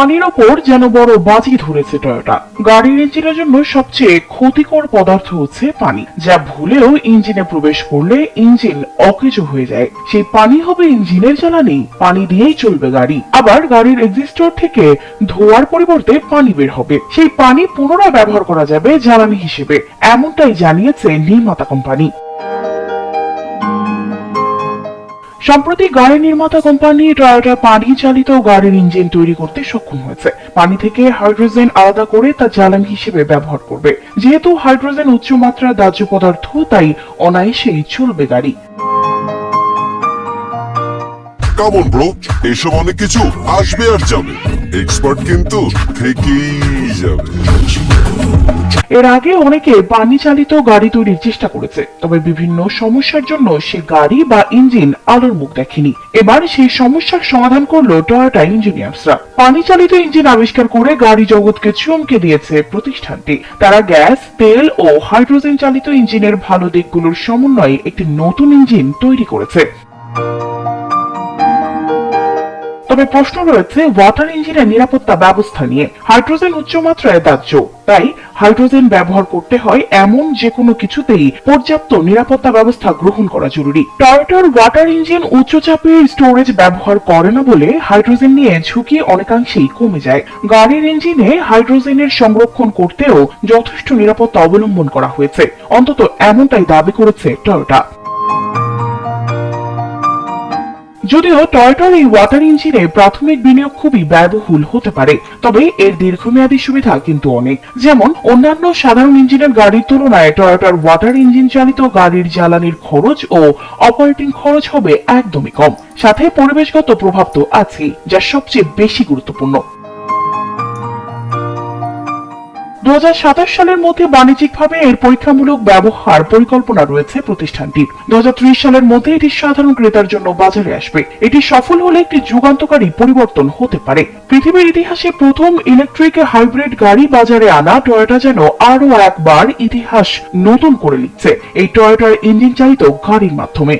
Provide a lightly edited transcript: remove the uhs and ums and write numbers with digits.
পানির ওপর যেন বড় বাজি ধরেছে টয়োটা। গাড়ির ইঞ্জিনের জন্য সবচেয়ে ক্ষতিকর পদার্থ হচ্ছে পানি, যা ভুলেও ইঞ্জিনে প্রবেশ করলে ইঞ্জিন অকেজো হয়ে যায়। সেই পানি হবে ইঞ্জিনের জ্বালানি, পানি দিয়েই চলবে গাড়ি। আবার গাড়ির এক্সিস্টর থেকে ধোঁয়ার পরিবর্তে পানি বের হবে, সেই পানি পুনরায় ব্যবহার করা যাবে জ্বালানি হিসেবে, এমনটাই জানিয়েছে নির্মাতা কোম্পানি। সম্প্রতি গাড়ি নির্মাতা কোম্পানি টয়োটা পানি চালিত গাড়ির ইঞ্জিন তৈরি করতে সক্ষম হয়েছে। পানি থেকে হাইড্রোজেন আলাদা করে তা জ্বালানি হিসেবে ব্যবহার করবে। যেহেতু হাইড্রোজেন উচ্চমাত্রার দাহ্য পদার্থ, তাই অনায়াসেই চলবে গাড়ি। কেমন ব্রো, এসব অনেক কিছু আসবে আর যাবে, এক্সপার্ট কিন্তু থেকেই যাবে। এর আগে অনেকে পানি চালিত গাড়ি তৈরির চেষ্টা করেছে, তবে বিভিন্ন সমস্যার জন্য সে গাড়ি বা ইঞ্জিন আলোর মুখ দেখেনি। এবার সেই সমস্যার সমাধান করলো টয়োটা ইঞ্জিনিয়ার্সরা। পানি চালিত ইঞ্জিন আবিষ্কার করে গাড়ি জগৎকে চমকে দিয়েছে প্রতিষ্ঠানটি। তারা গ্যাস, তেল ও হাইড্রোজেন চালিত ইঞ্জিনের ভালো দিকগুলোর সমন্বয়ে একটি নতুন ইঞ্জিন তৈরি করেছে। তবে প্রশ্ন রয়েছে ওয়াটার ইঞ্জিনের নিরাপত্তা ব্যবস্থা নিয়ে। হাইড্রোজেন উচ্চমাত্রায় দাহ্য, তাই হাইড্রোজেন ব্যবহার করতে হয় এমন যে কোনো কিছুতেই পর্যাপ্ত নিরাপত্তা ব্যবস্থা গ্রহণ করা জরুরি। টয়োটার ওয়াটার ইঞ্জিন উচ্চচাপের স্টোরেজ ব্যবহার করে না বলে হাইড্রোজেন নিয়ে ঝুঁকি অনেকাংশেই কমে যায়। গাড়ির ইঞ্জিনে হাইড্রোজেনের সংরক্ষণ করতেও যথেষ্ট নিরাপত্তা অবলম্বন করা হয়েছে, অন্তত এমনটাই দাবি করেছে টয়োটা। যদিও টয়োটার এই ওয়াটার ইঞ্জিনে প্রাথমিক বিনিয়োগ খুবই ব্যয়বহুল হতে পারে, তবে এর দীর্ঘমেয়াদী সুবিধা কিন্তু অনেক। যেমন অন্যান্য সাধারণ ইঞ্জিনের গাড়ির তুলনায় টয়োটার ওয়াটার ইঞ্জিন চালিত গাড়ির জ্বালানির খরচ ও অপারেটিং খরচ হবে একদমই কম। সাথে পরিবেশগত প্রভাব তো আছেই, যা সবচেয়ে বেশি গুরুত্বপূর্ণ। 2027 সালের মধ্যে বাণিজ্যিকভাবে এর পরীক্ষামূলক ব্যবহার পরিকল্পনা রয়েছে প্রতিষ্ঠানটির। 2030 সালের মধ্যে এটি সাধারণ ক্রেতার জন্য বাজারে আসবে। এটি সফল হলে একটি যুগান্তকারী পরিবর্তন হতে পারে। পৃথিবীর ইতিহাসে প্রথম ইলেকট্রিক হাইব্রিড গাড়ি বাজারে আনা টয়োটা যেন আরো একবার ইতিহাস নতুন করে লিখছে এই টয়োটার ইঞ্জিন চালিত গাড়ির মাধ্যমে।